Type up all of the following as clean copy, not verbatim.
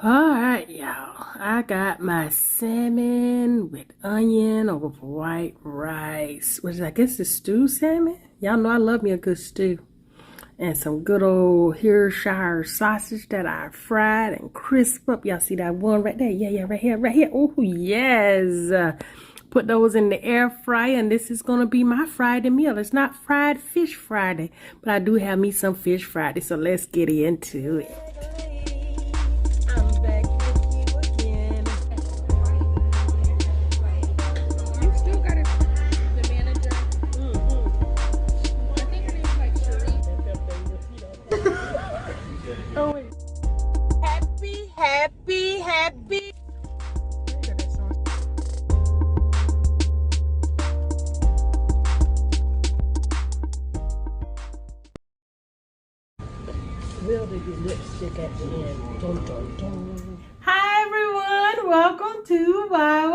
All right, y'all. I got my salmon with onion over white rice. Which I guess is stew salmon. Y'all know I love me a good stew. And some good old Hershire sausage that I fried and crisp up. Y'all see that one right there? Yeah, right here, right here. Oh, yes. Put those in the air fryer, and this is going to be my Friday meal. It's not fried fish Friday, but I do have me some fish Friday, so let's get into it. Happy. Will they get lipstick at the end? Dun, dun, dun. Hi everyone, welcome to Why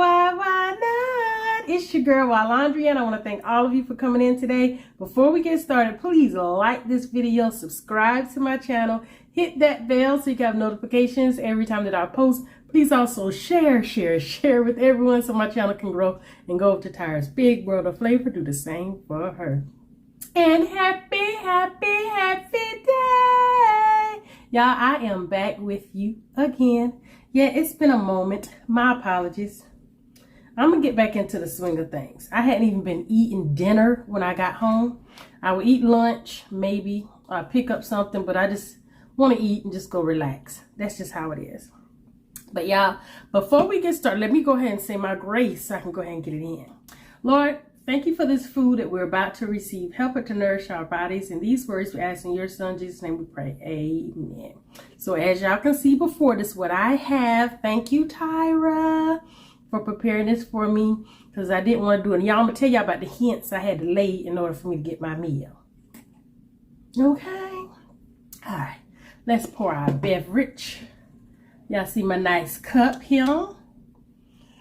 Not? It's your girl Wylondria, and I want to thank all of you for coming in today. Before we get started, please like this video, subscribe to my channel, hit that bell so you can have notifications every time that I post. Please also share with everyone so my channel can grow, and go over to Tyra's Big World of Flavor, do the same for her. And happy day! Y'all, I am back with you again. Yeah, it's been a moment. My apologies. I'm going to get back into the swing of things. I hadn't even been eating dinner when I got home. I would eat lunch, maybe, or pick up something, but I just want to eat and just go relax. That's just how it is. But y'all, before we get started, let me go ahead and say my grace so I can go ahead and get it in. Lord, thank you for this food that we're about to receive. Help it to nourish our bodies. In these words, we ask in your son, Jesus' name we pray. Amen. So as y'all can see before, this is what I have. Thank you, Tyra, for preparing this for me, because I didn't want to do it. Y'all, I'm going to tell y'all about the hints I had to lay in order for me to get my meal. Okay. All right. Let's pour our beverage. Y'all see my nice cup here? I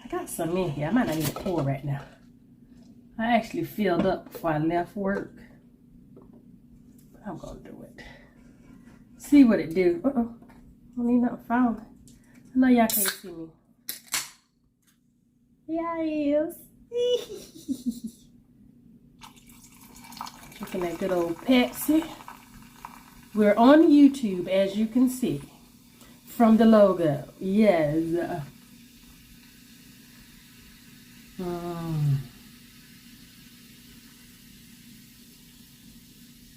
got some in here. I might not need to pour right now. I actually filled up before I left work. But I'm going to do it. See what it do. I don't need nothing found. I know y'all can't see me. Yeah, it is. Looking at good old Pepsi. We're on YouTube, as you can see. From the logo. Yes.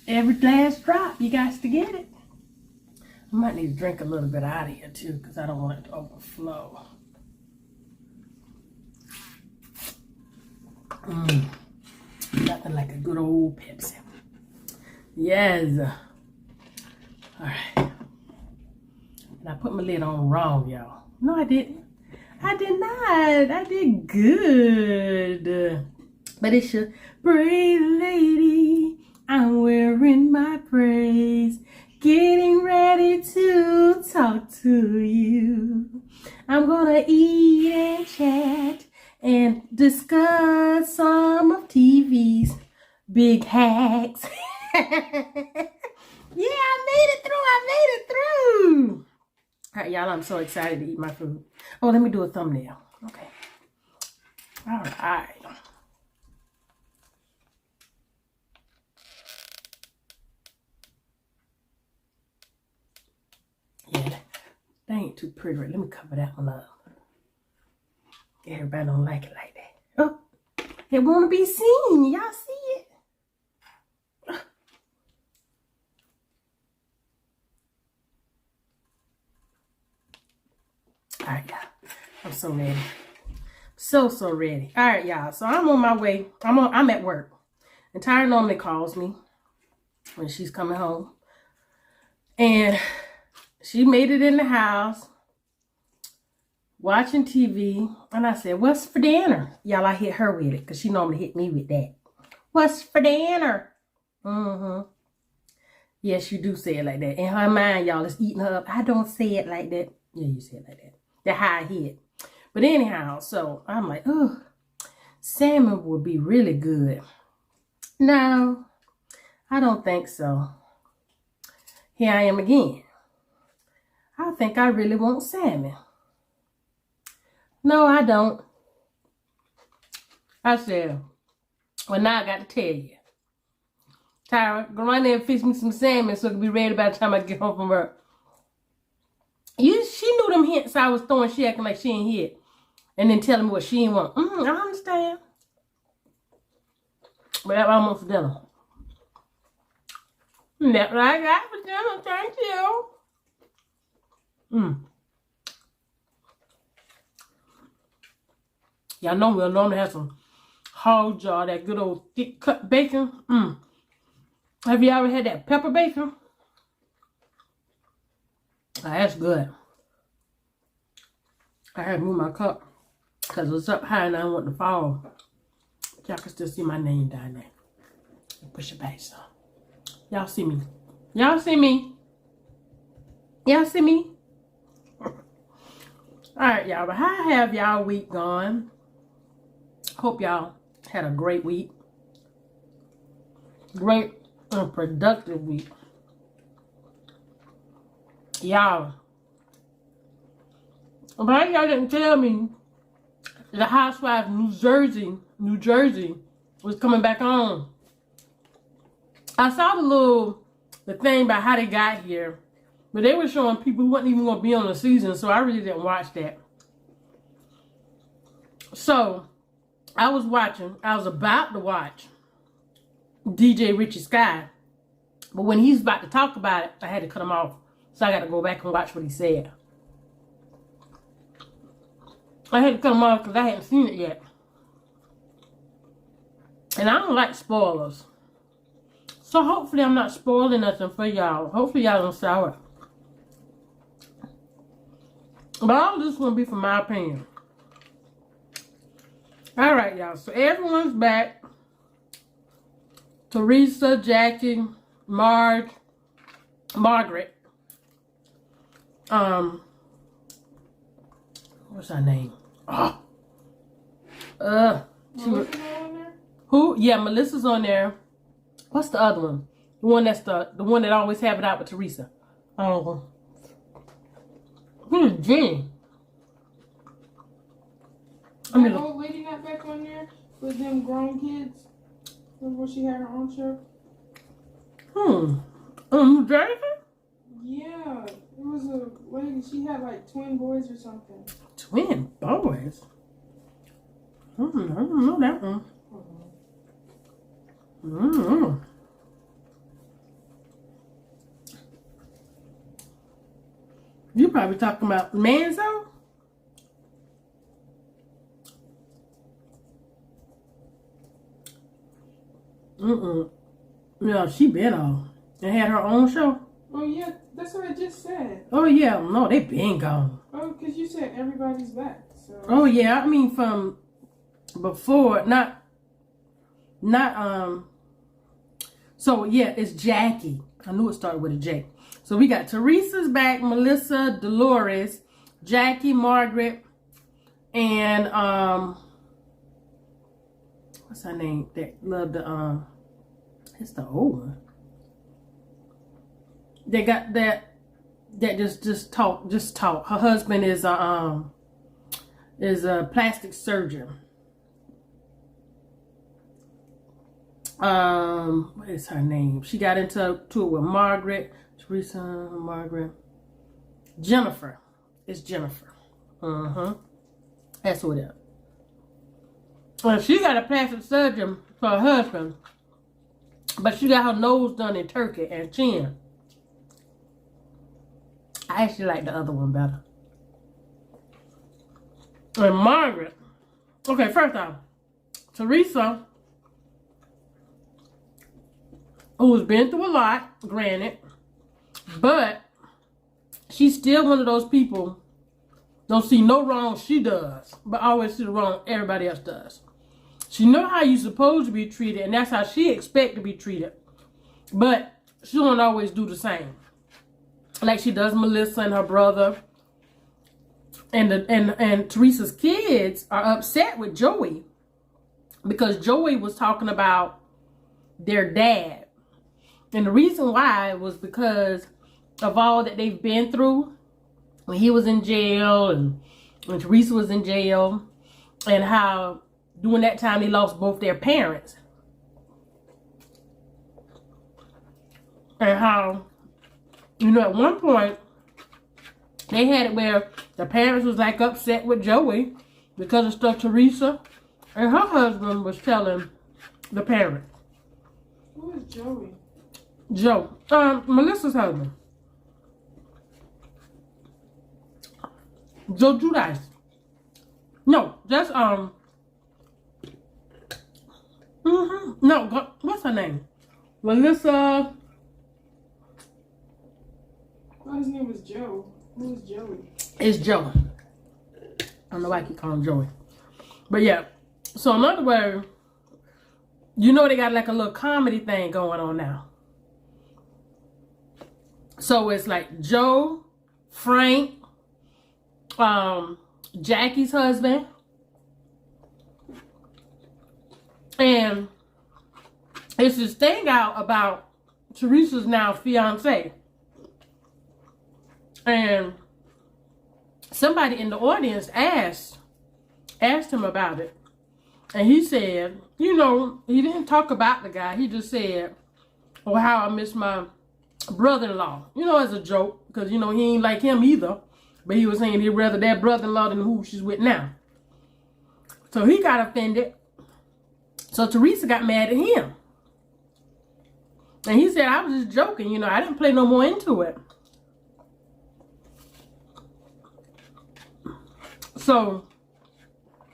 Every last drop, you guys to get it. I might need to drink a little bit out of here too, because I don't want it to overflow. Nothing like a good old Pepsi. Yes. All right. And I put my lid on wrong, y'all. No, I didn't. I did not. I did good. But it's your brave lady. I'm wearing my praise. Getting ready to talk to you. I'm gonna eat and chat and discuss some of TV's big hacks. Yeah, I made it through. All right, y'all, I'm so excited to eat my food. Oh, let me do a thumbnail. Okay. All right. Yeah, that ain't too pretty. Let me cover that one up. Everybody don't like it like that. Oh, it want to be seen. Y'all see it? All right, y'all. I'm so ready. So ready. All right, y'all. So I'm on my way. I'm at work. And Tyra normally calls me when she's coming home. And she made it in the house, watching TV. And I said, what's for dinner? Y'all, I hit her with it, because she normally hit me with that. What's for dinner? Yes, you do say it like that. In her mind, y'all, it's eating her up. I don't say it like that. Yeah, you say it like that. That's how I hit. But anyhow, so I'm like, oh, salmon would be really good. No, I don't think so. Here I am again. I think I really want salmon. No, I don't. I said, well, now I got to tell you. Tyra, go around there and fix me some salmon so it can be ready by the time I get home from work. She knew them hints I was throwing. She acting like she ain't hear it. And then telling me what she ain't want. I understand. But that's what I want for dinner. That's what I got for dinner. Thank you. Y'all know we'll normally have some hog jaw, that good old thick cut bacon. Have you ever had that pepper bacon? Oh, that's good. I had to move my cup because it was up high and I didn't want to fall. Y'all can still see my name down there. Push it back some. Y'all see me? Y'all see me? Y'all see me? Alright, y'all. But how have y'all week gone? Hope y'all had a great week. Great and productive week. Y'all. But y'all didn't tell me the Housewives of New Jersey was coming back on. I saw the thing about how they got here, but they were showing people who wasn't even going to be on the season, so I really didn't watch that. So, I was about to watch DJ Richie Sky, but when he's about to talk about it, I had to cut him off, so I got to go back and watch what he said. I had to cut him off because I hadn't seen it yet. And I don't like spoilers. So hopefully I'm not spoiling nothing for y'all. Hopefully y'all don't sour it. But all this is going to be from my opinion. Alright, y'all. So everyone's back. Teresa, Jackie, Margaret. What's her name? Who? Yeah, Melissa's on there. What's the other one? The one that's the one that always have it out with Teresa. Who's Jenny? That old lady not back on there with them grown kids. Remember she had her own show? New Jersey? Yeah. It was a lady. She had like twin boys or something. Twin boys? I don't know that one. You probably talking about Manzo? Yeah, she been on. They had her own show. Oh yeah, that's what I just said. Oh yeah, no, they been gone. Oh, because you said everybody's back. So. Oh yeah, I mean from before, not. So yeah, it's Jackie. I knew it started with a J. So we got Teresa's back, Melissa, Dolores, Jackie, Margaret, and what's her name? That loved the it's the old one. They got that just talk. Her husband is a plastic surgeon. What is her name? She got into it with Margaret, Teresa, Margaret, Jennifer. It's Jennifer. That's what it is. Well, she got a plastic surgeon for her husband, but she got her nose done in Turkey and chin. I actually like the other one better. And Margaret. Okay, first off, Teresa, who's been through a lot, granted, but she's still one of those people don't see no wrong she does, but always see the wrong everybody else does. She know how you're supposed to be treated, and that's how she expect to be treated, but she don't always do the same. Like she does Melissa and her brother, and Teresa's kids are upset with Joey because Joey was talking about their dad. And the reason why was because of all that they've been through when he was in jail and when Teresa was in jail, and how during that time they lost both their parents. And how, you know, at one point they had it where the parents was like upset with Joey because of stuff Teresa and her husband was telling the parents. Who is Joey? Joe, Melissa's husband. Joe Judice. No, just no, what's her name? Melissa. Oh, his name was Joe. Who is Joey? It's Joe. I don't know why I keep calling him Joey. But yeah. So in other words, you know they got like a little comedy thing going on now. So it's like Joe, Frank, Jackie's husband, and it's this thing out about Teresa's now fiance, and somebody in the audience asked him about it, and he said, you know, he didn't talk about the guy. He just said, "Oh, how I miss my brother-in-law," you know, as a joke, because you know he ain't like him either. But he was saying he'd rather that brother-in-law than who she's with now. So he got offended. So Teresa got mad at him. And he said, I was just joking. You know, I didn't play no more into it. So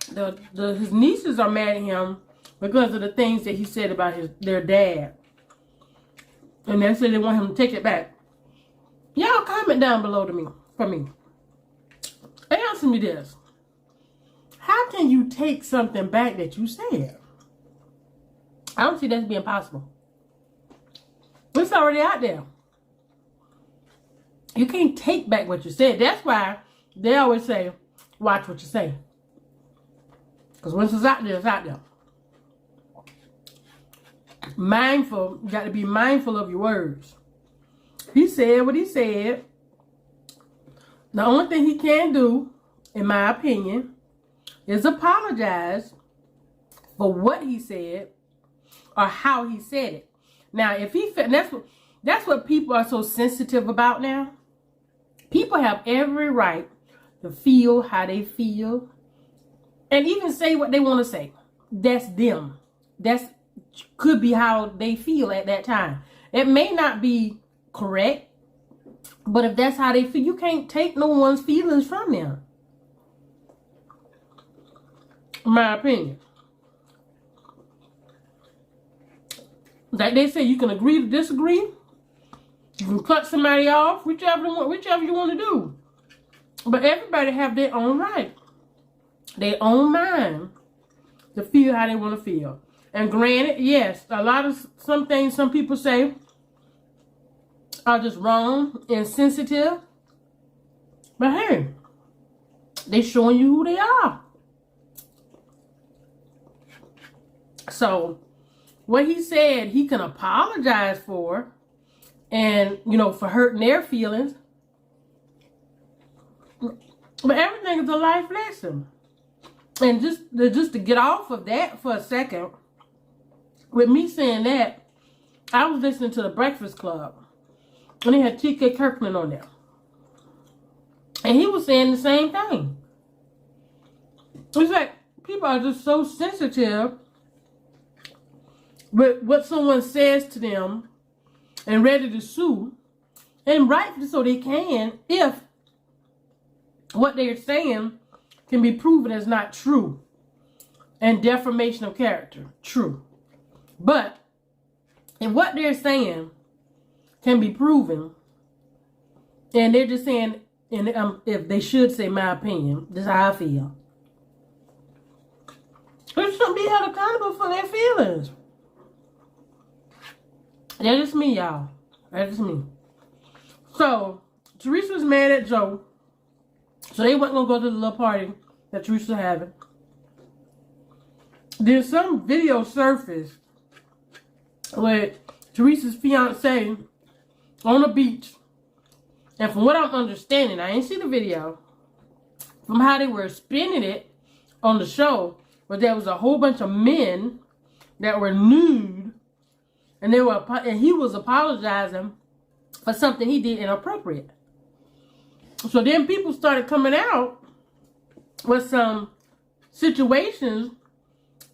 his nieces are mad at him because of the things that he said about their dad. And they said they want him to take it back. Y'all comment down below for me. Answer me this. How can you take something back that you said? I don't see that as being possible. It's already out there. You can't take back what you said. That's why they always say, watch what you say. Because once it's out there, it's out there. Mindful, you got to be mindful of your words. He said what he said. The only thing he can do, in my opinion, is apologize for what he said or how he said it. Now, if he that's what people are so sensitive about now. People have every right to feel how they feel and even say what they want to say. That's them. That's could be how they feel at that time. It may not be correct. But if that's how they feel, you can't take no one's feelings from them. In my opinion. Like they say, you can agree to disagree. You can cut somebody off, whichever you want to do. But everybody have their own right. Their own mind to feel how they want to feel. And granted, yes, some things some people say are just wrong, insensitive. But hey, they showing you who they are. So, what he said he can apologize for, and, you know, for hurting their feelings. But everything is a life lesson. And just to get off of that for a second, with me saying that, I was listening to The Breakfast Club. And they had T.K. Kirkman on there. And he was saying the same thing. It's like people are just so sensitive with what someone says to them and ready to sue. And rightfully so they can, if what they're saying can be proven as not true. And defamation of character. True. But if what they're saying can be proven, and they're just saying, and if they should say my opinion, this is how I feel, they shouldn't be held accountable for their feelings. That's just me, y'all. That's just me. So Teresa was mad at Joe, so they wasn't gonna go to the little party that Teresa was having. Then some video surfaced with Teresa's fiance on the beach, And from what I'm understanding, I ain't see the video, from how they were spinning it on the show, but there was a whole bunch of men that were nude, and he was apologizing for something he did inappropriate. So then people started coming out with some situations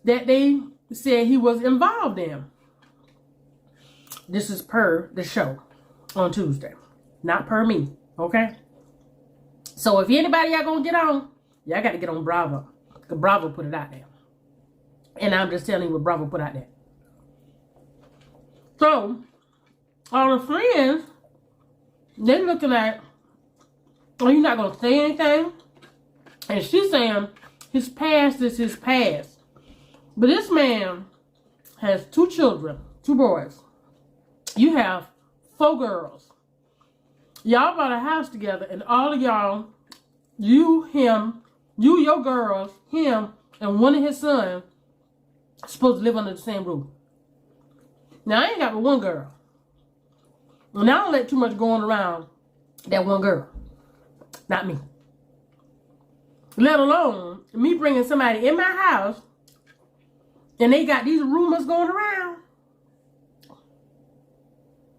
that they said he was involved in. This is per the show on Tuesday, not per me, okay? So if anybody y'all gonna get on, y'all got to get on Bravo, because Bravo put it out there. And I'm just telling you what Bravo put out there. So, all the friends, they're looking at, oh, you're not going to say anything? And she's saying, his past is his past. But this man has 2 children, 2 boys. You have 4 girls. Y'all bought a house together, and all of y'all, you, your girls, him, and one of his sons, supposed to live under the same roof. Now, I ain't got but 1 girl. And I don't let too much going around that 1 girl. Not me. Let alone me bringing somebody in my house and they got these rumors going around.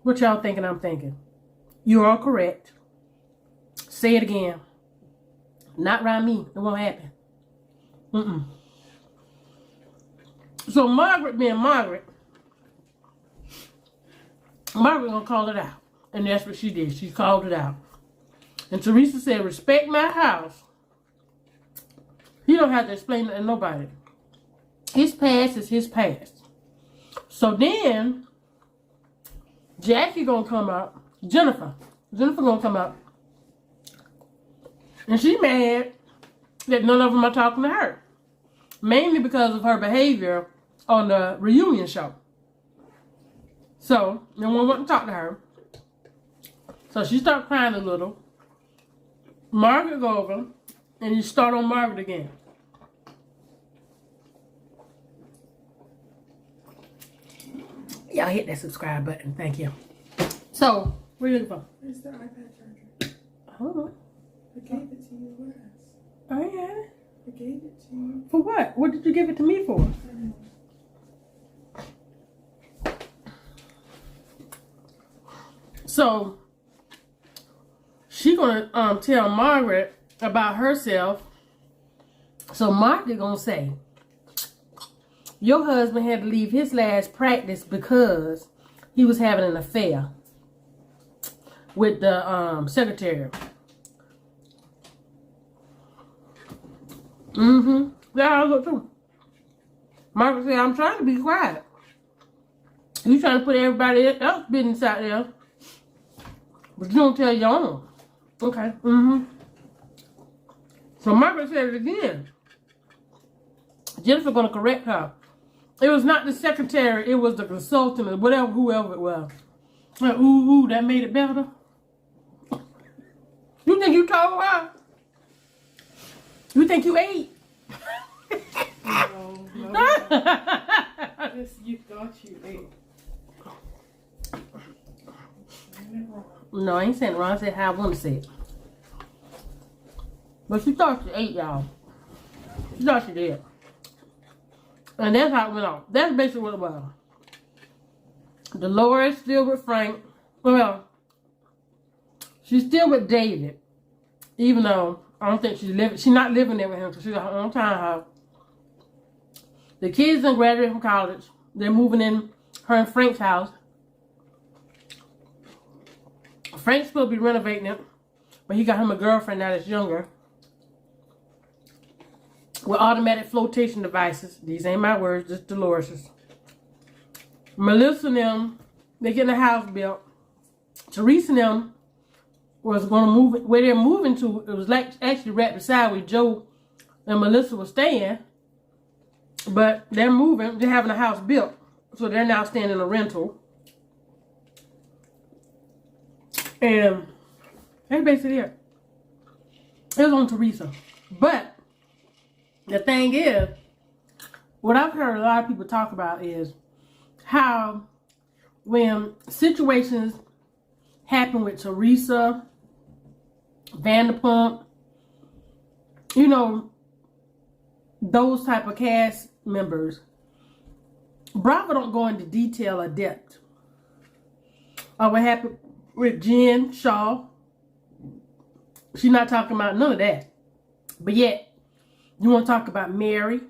What y'all thinking I'm thinking? You are correct. Say it again. Not around me. It won't happen. So Margaret being Margaret gonna call it out. And that's what she did. She called it out. And Teresa said, respect my house. You don't have to explain it to nobody. His past is his past. So then, Jackie gonna come up. Jennifer gonna come up. And she mad that none of them are talking to her. Mainly because of her behavior on the reunion show. So, no one wanted to talk to her. So she started crying a little. Margaret go over, and you start on Margaret again. Y'all hit that subscribe button. Thank you. So, what are you looking for? It's the iPad charger. Hold on. I gave it to you last. Oh, yeah? I gave it to you. For what? What did you give it to me for? So, she gonna tell Margaret about herself. So Margaret gonna say, your husband had to leave his last practice because he was having an affair with the secretary. Yeah, I look too. Margaret said, I'm trying to be quiet. You trying to put everybody else business out there, but you don't tell your own. Okay. So Margaret said it again. Jennifer gonna correct her. It was not the secretary, it was the consultant or whatever, whoever it was. Like, ooh, that made it better. You think you told her? You think you ate? No. Just you thought you ate. No, I ain't saying it wrong. I said how I want to say it. But she thought she ate, y'all. She thought she did. And that's how it went off. That's basically what it was. Dolores still with Frank. Well, she's still with David. Even though I don't think she's not living there with him because she's got her own townhouse. The kids done graduated from college. They're moving in her and Frank's house. Frank's supposed to be renovating it, but he got him a girlfriend now that's younger. With automatic flotation devices. These ain't my words, just Dolores's. Melissa and them, they getting a house built. Teresa and them was going to move, where they're moving to, it was like actually right beside where Joe and Melissa were staying. But they're moving, they're having a house built. So they're now staying in a rental. And that's basically it. It was on Teresa. But the thing is, what I've heard a lot of people talk about is how when situations happen with Teresa Vanderpump, you know, those type of cast members. Bravo don't go into detail or depth. What happened with Jen Shaw? She's not talking about none of that. But yet, you want to talk about Mary.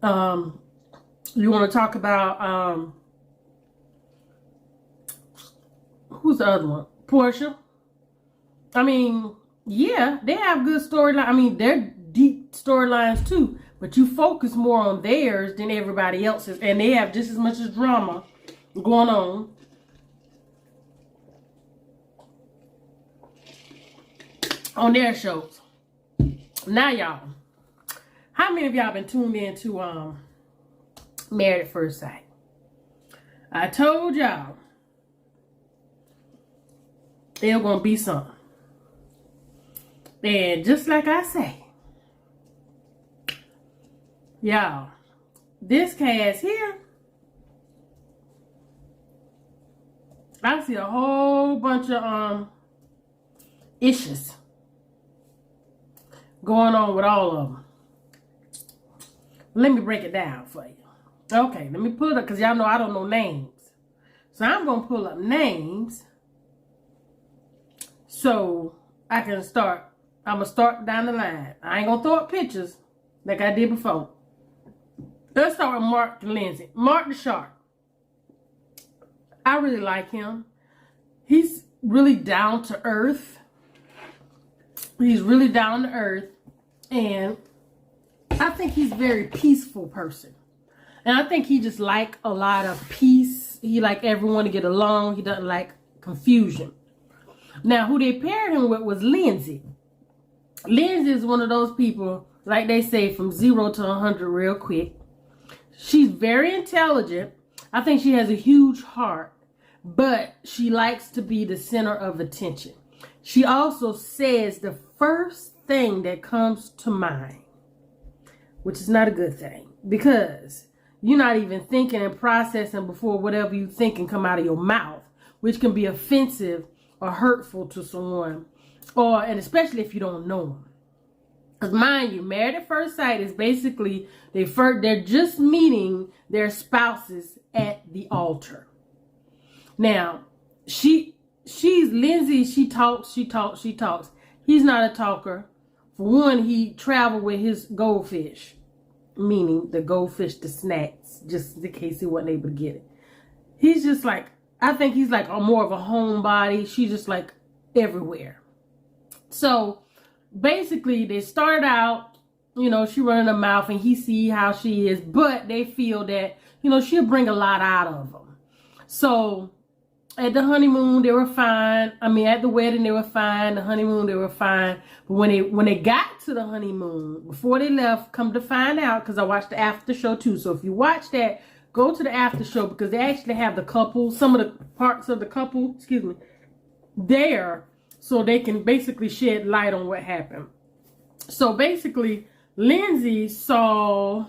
You want to talk about, who's the other one? Portia. I mean, yeah, they have good storyline. I mean, they're deep storylines too. But you focus more on theirs than everybody else's. And they have just as much as drama going on. On their shows. Now, y'all, how many of y'all been tuned in to Married at First Sight? I told y'all there's gonna be something. And just like I say, y'all, this cast here, I see a whole bunch of issues going on with all of them. Let me break it down for you. Okay, let me pull it up because y'all know I don't know names. So I'm going to pull up names so I can start. I'm going to start down the line. I ain't going to throw up pictures like I did before. Let's start with Mark and Lindsay. Mark the Shark. I really like him. He's really down to earth. He's really down to earth, and I think he's a very peaceful person. And I think he just like a lot of peace. He like everyone to get along. He doesn't like confusion. Now, who they paired him with was Lindsay. Lindsay is one of those people, like they say, from 0 to 100 real quick. She's very intelligent. I think she has a huge heart, but she likes to be the center of attention. She also says the first thing that comes to mind, which is not a good thing, because you're not even thinking and processing before whatever you think can come out of your mouth, which can be offensive or hurtful to someone, and especially if you don't know them. Because mind you, Married at First Sight is basically they're just meeting their spouses at the altar. Now, she's Lindsay. She talks. He's not a talker. For one, he traveled with his goldfish, meaning the goldfish, the snacks, just in case he wasn't able to get it. He's just like, I think he's like more of a homebody. She's just like everywhere. So basically, they started out, she running her mouth and he see how she is, but they feel that, she'll bring a lot out of them. So at the honeymoon, they were fine. I mean, at the wedding, they were fine. The honeymoon, they were fine. But when they got to the honeymoon, before they left, come to find out, because I watched the after show too. So if you watch that, go to the after show, because they actually have the couple, some of the parts of the couple, there, so they can basically shed light on what happened. So basically, Lindsay saw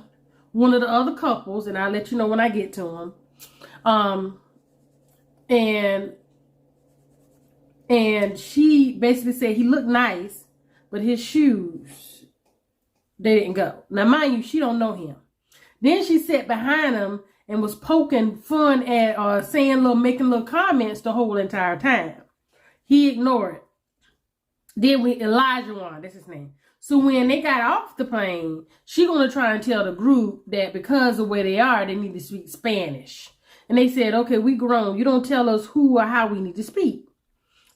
one of the other couples, and I'll let you know when I get to them. And she basically said he looked nice, but his shoes, they didn't go. Now, mind you, she don't know him. Then she sat behind him and was poking fun at or making little comments the whole entire time. He ignored it. Then Elijah, that's his name. So when they got off the plane, she gonna try and tell the group that because of where they are, they need to speak Spanish. And they said, okay, we grown. You don't tell us who or how we need to speak.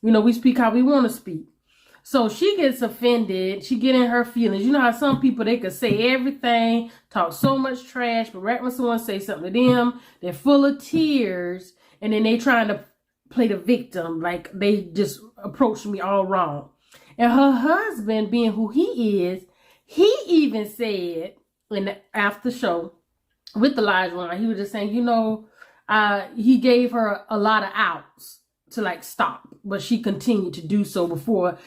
We speak how we want to speak. So she gets offended. She get in her feelings. You know how some people, they could say everything, talk so much trash, but right when someone say something to them, they're full of tears. And then they trying to play the victim. Like they just approached me all wrong. And her husband, being who he is, he even said in the after show with Elijah, he was just saying, he gave her a lot of outs to stop, but she continued to do so before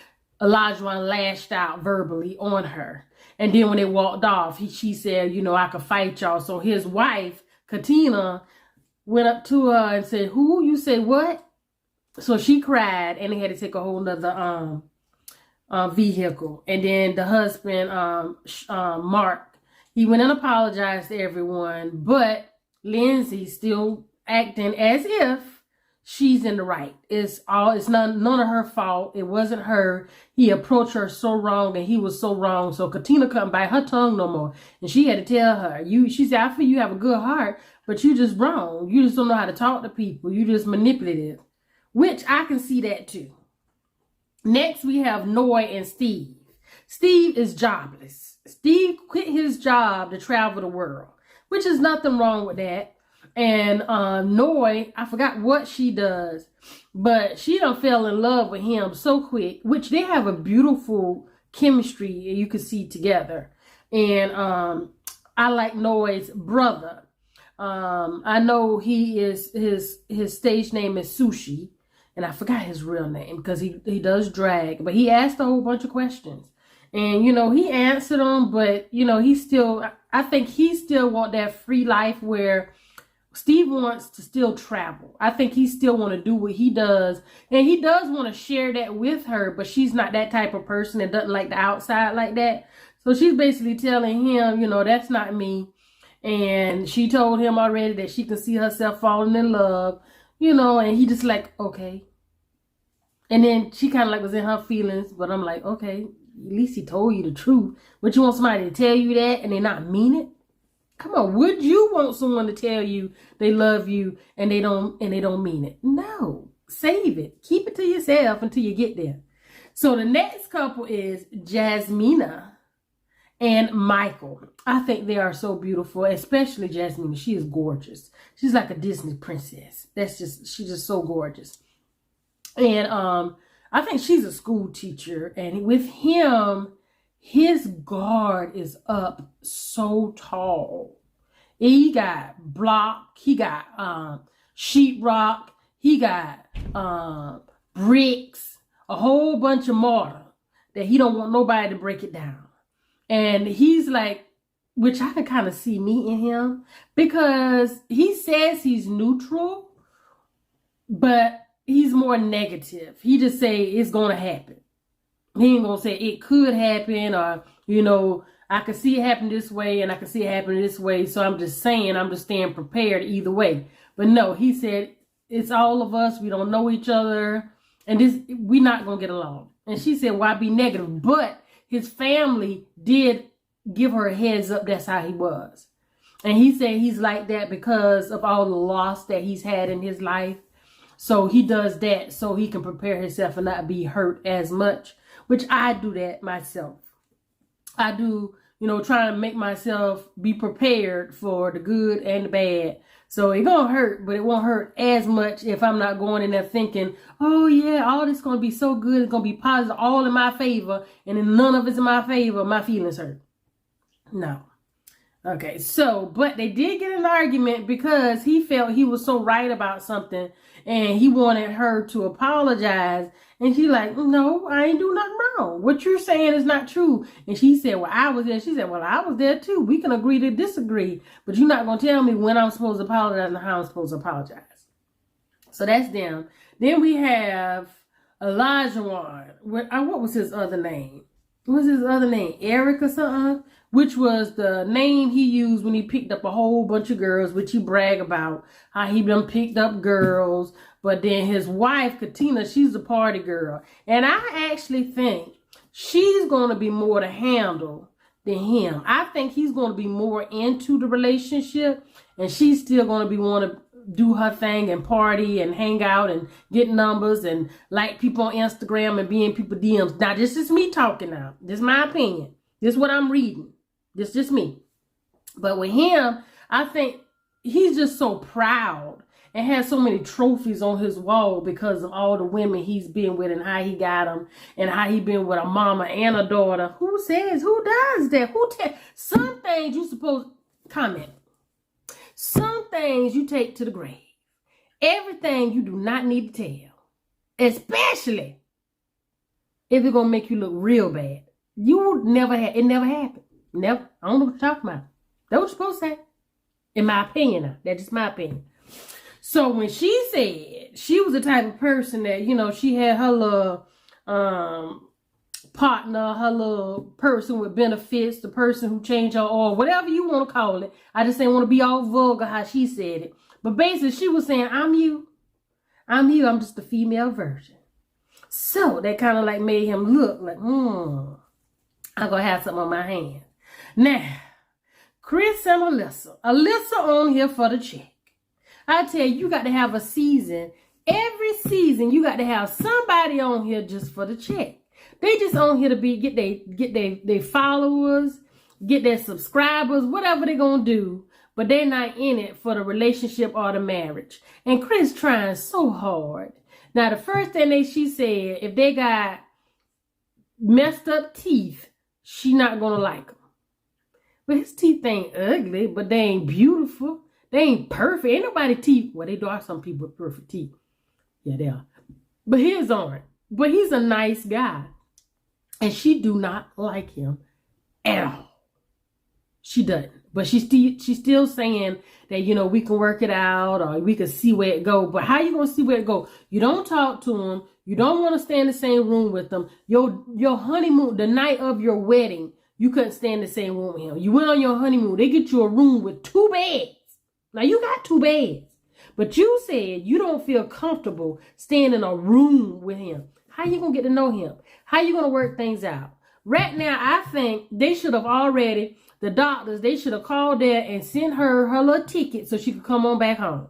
Elijah lashed out verbally on her. And then when they walked off, she said, I could fight y'all. So his wife, Katina, went up to her and said, who? You said what? So she cried, and they had to take a whole nother vehicle. And then the husband, Mark, he went and apologized to everyone, but Lindsay still acting as if she's in the right. It's none of her fault. It wasn't her. He approached her so wrong and he was so wrong. So Katina couldn't bite her tongue no more. And she had to tell her, she said, I feel you have a good heart, but you just wrong. You just don't know how to talk to people. You just manipulative, which I can see that too. Next, we have Noy and Steve. Steve is jobless. Steve quit his job to travel the world, which is nothing wrong with that. And Noy, I forgot what she does, but she done fell in love with him so quick, which they have a beautiful chemistry you can see together. And I like Noy's brother. I know he is his stage name is Sushi, and I forgot his real name because he does drag, but he asked a whole bunch of questions. And, he answered them, but, I think he still want that free life where Steve wants to still travel. I think he still want to do what he does. And he does want to share that with her, but she's not that type of person that doesn't like the outside like that. So she's basically telling him, that's not me. And she told him already that she can see herself falling in love, and he just like, okay. And then she kind of like was in her feelings, but I'm like, okay, at least he told you the truth. But you want somebody to tell you that and they not mean it? Come on, would you want someone to tell you they love you and they don't mean it? No, save it. Keep it to yourself until you get there. So the next couple is Jasmina and Michael. I think they are so beautiful, especially Jasmina. She is gorgeous. She's like a Disney princess. She's just so gorgeous. And I think she's a school teacher, and with him, his guard is up so tall. He got block, he got sheetrock, he got bricks, a whole bunch of mortar that he don't want nobody to break it down. And he's like, which I can kind of see me in him, because he says he's neutral, but he's more negative. He just say it's going to happen. He ain't going to say it could happen, or, I could see it happen this way and I could see it happen this way. So I'm just staying prepared either way. But no, he said, it's all of us. We don't know each other. And we're not going to get along. And she said, why be negative? But his family did give her a heads up. That's how he was. And he said he's like that because of all the loss that he's had in his life. So he does that so he can prepare himself and not be hurt as much, which I do that myself. I do, trying to make myself be prepared for the good and the bad. So it gonna hurt, but it won't hurt as much if I'm not going in there thinking, oh yeah, all this gonna be so good. It's gonna be positive, all in my favor. And then none of it's in my favor. My feelings hurt. No. Okay, so, but they did get an argument because he felt he was so right about something and he wanted her to apologize. And she's like, no, I ain't do nothing wrong. What you're saying is not true. And she said, well, I was there. She said, well, I was there too. We can agree to disagree, but you're not going to tell me when I'm supposed to apologize and how I'm supposed to apologize. So that's them. Then we have Elijah Juan. What was his other name? What was his other name? Eric or something? Which was the name he used when he picked up a whole bunch of girls, which he brag about how he done picked up girls. But then his wife, Katina, she's a party girl. And I actually think she's going to be more to handle than him. I think he's going to be more into the relationship, and she's still going to be want to do her thing and party and hang out and get numbers and like people on Instagram and be in people's DMs. Now, this is me talking now. This is my opinion. This is what I'm reading. This is just me. But with him, I think he's just so proud and has so many trophies on his wall because of all the women he's been with and how he got them and how he been with a mama and a daughter. Who says, who does that? Some things you supposed comment. Some things you take to the grave. Everything you do not need to tell. Especially if it's going to make you look real bad. It never happened. Never. I don't know what you're talking about. That's what you're supposed to say. In my opinion now. That's just my opinion. So when she said she was the type of person that, she had her little partner, her little person with benefits, the person who changed her oil, whatever you want to call it. I just ain't want to be all vulgar how she said it. But basically, she was saying, I'm you. I'm you. I'm just the female version. So that kind of like made him look like, I'm going to have something on my hand. Now, Chris and Alyssa. Alyssa on here for the check. I tell you got to have a season. Every season, you got to have somebody on here just for the check. They just on here to get their followers, get their subscribers, whatever they gonna do. But they're not in it for the relationship or the marriage. And Chris trying so hard. Now, the first thing she said, if they got messed up teeth, she not gonna like them. But his teeth ain't ugly, but they ain't beautiful. They ain't perfect. Ain't nobody teeth. Well, they do have some people with perfect teeth. Yeah, they are. But his aren't. But he's a nice guy. And she do not like him at all. She doesn't. But she's still saying that, you know, we can work it out or we can see where it go. But how you going to see where it go? You don't talk to him. You don't want to stay in the same room with him. Your honeymoon, the night of your wedding, you couldn't stay in the same room with him. You went on your honeymoon. They get you a room with 2 beds. Now, you got 2 beds. But you said you don't feel comfortable staying in a room with him. How you going to get to know him? How you going to work things out? Right now, I think they should have already, the doctors, they should have called there and sent her little ticket so she could come on back home.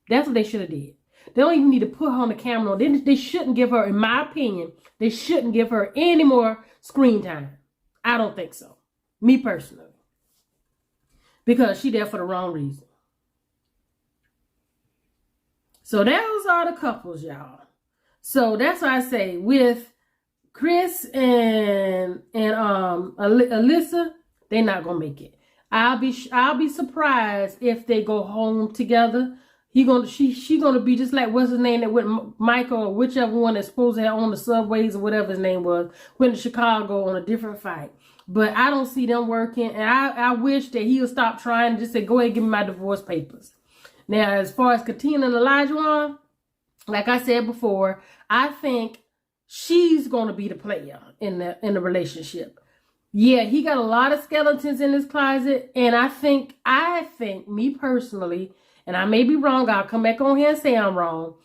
That's what they should have did. They don't even need to put her on the camera. They shouldn't give her, in my opinion, they shouldn't give her any more screen time. I don't think so. Me personally. Because she there for the wrong reason. So those are the couples, y'all. So that's why I say with Chris and Alyssa, they're not gonna make it. I'll be surprised if they go home together. She gonna be just like what's his name that went Michael or whichever one that's supposed to have on the subways or whatever his name was, went to Chicago on a different fight. But I don't see them working, and I wish that he would stop trying and just say, go ahead and give me my divorce papers. Now, as far as Katina and Elijah, like I said before, I think she's going to be the player in the relationship. Yeah, he got a lot of skeletons in his closet, and I think, me personally, and I may be wrong, I'll come back on here and say I'm wrong,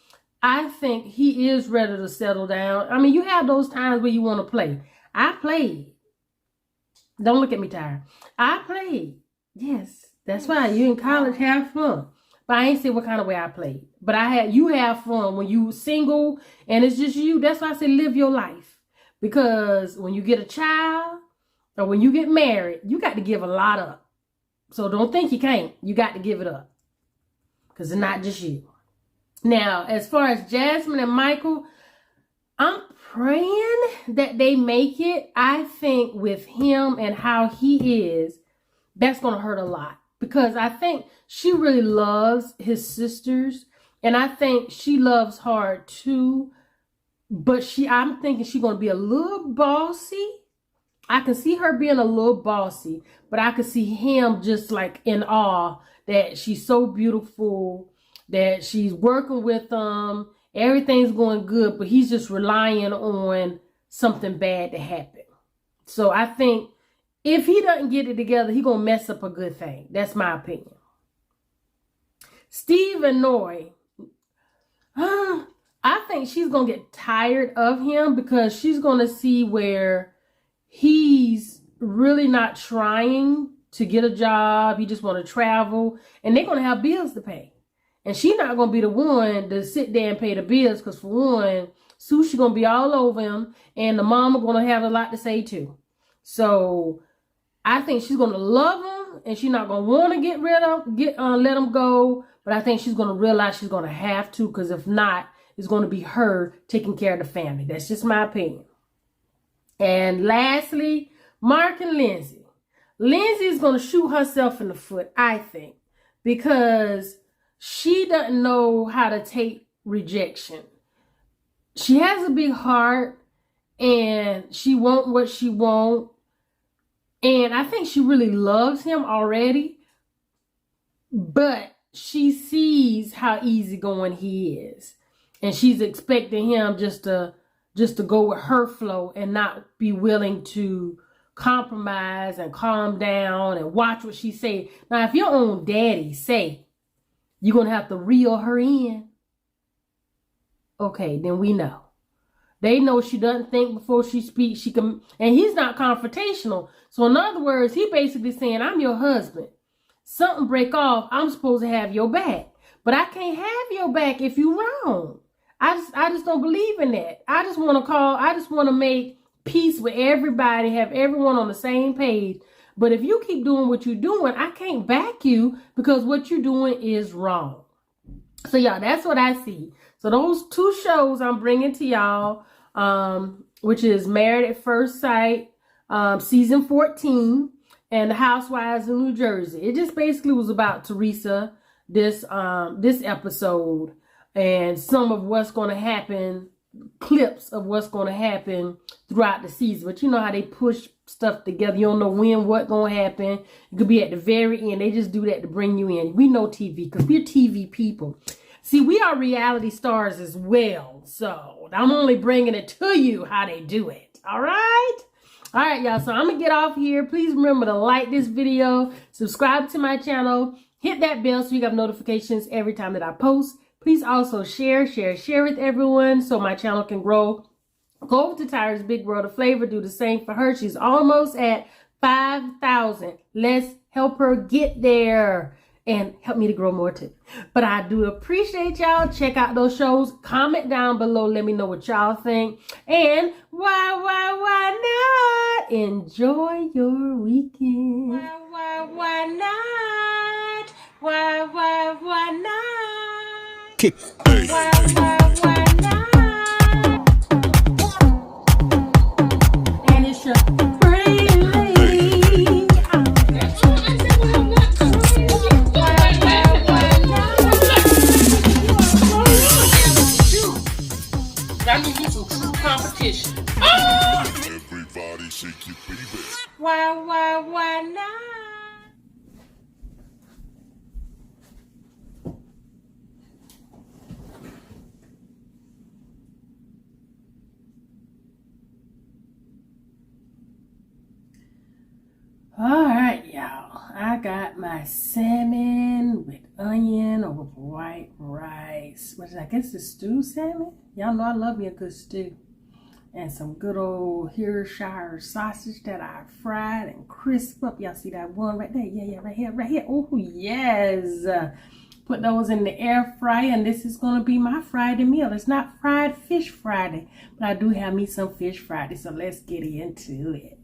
I think he is ready to settle down. I mean, you have those times where you want to play. I played. Don't look at me, Tyra. I played. Yes, that's right. You in college, have fun. But I ain't say what kind of way I played. But you have fun when you single and it's just you. That's why I say live your life. Because when you get a child or when you get married, you got to give a lot up. So don't think you can't. You got to give it up. Because it's not just you. Now, as far as Jasmine and Michael, I'm praying that they make it. I think with him and how he is, that's going to hurt a lot. Because I think she really loves his sisters. And I think she loves hard too. But I'm thinking she's going to be a little bossy. I can see her being a little bossy. But I can see him just like in awe that she's so beautiful. That she's working with them. Everything's going good. But he's just relying on something bad to happen. So I think if he doesn't get it together, he's going to mess up a good thing. That's my opinion. Steve and Noi. I think she's going to get tired of him because she's going to see where he's really not trying to get a job. He just want to travel. And they're going to have bills to pay. And she's not going to be the one to sit there and pay the bills because for one, Sushi going to be all over him. And the mama going to have a lot to say too. So I think she's going to love him and she's not going to want to let him go. But I think she's going to realize she's going to have to because if not, it's going to be her taking care of the family. That's just my opinion. And lastly, Mark and Lindsay. Lindsay is going to shoot herself in the foot, I think, because she doesn't know how to take rejection. She has a big heart and she wants what she wants. And I think she really loves him already. But she sees how easygoing he is. And she's expecting him just to just to go with her flow and not be willing to compromise and calm down and watch what she say. Now, if your own daddy say you're going to have to reel her in, okay, then we know. They know she doesn't think before she speaks. She can, and he's not confrontational. So in other words, he basically saying, I'm your husband. Something break off, I'm supposed to have your back. But I can't have your back if you wrong. I just don't believe in that. I just want to make peace with everybody, have everyone on the same page. But if you keep doing what you're doing, I can't back you because what you're doing is wrong. So y'all, that's what I see. So those two shows I'm bringing to y'all, which is Married at First Sight, season 14, and The Housewives of New Jersey. It just basically was about Teresa, this episode, and some of what's going to happen, clips of what's going to happen throughout the season. But you know how they push stuff together. You don't know when, what going to happen. It could be at the very end. They just do that to bring you in. We know TV because we're TV people. See, we are reality stars as well. So I'm only bringing it to you how they do it. All right? All right, y'all. So I'm going to get off here. Please remember to like this video, subscribe to my channel, hit that bell so you have notifications every time that I post. Please also share with everyone so my channel can grow. Go over to Tyra's Big World of Flavor. Do the same for her. She's almost at 5,000. Let's help her get there and help me to grow more too. But I do appreciate y'all. Check out those shows. Comment down below. Let me know what y'all think. And why not? Enjoy your weekend. Why not? Why not? Why not? And it's your pretty lady. That means you some true competition. Everybody shake your baby. Why not? All right, y'all. I got my salmon with onion over white rice. Which I guess is stew salmon. Y'all know I love me a good stew. And some good old Hershire sausage that I fried and crisp up. Y'all see that one right there? Yeah, right here. Oh, yes. Put those in the air fryer, and this is going to be my Friday meal. It's not fried fish Friday, but I do have me some fish Friday. So let's get into it.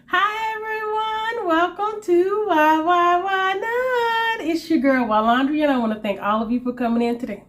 Hi everyone, welcome to Why Not? It's your girl wylondria, and I want to thank all of you for coming in today.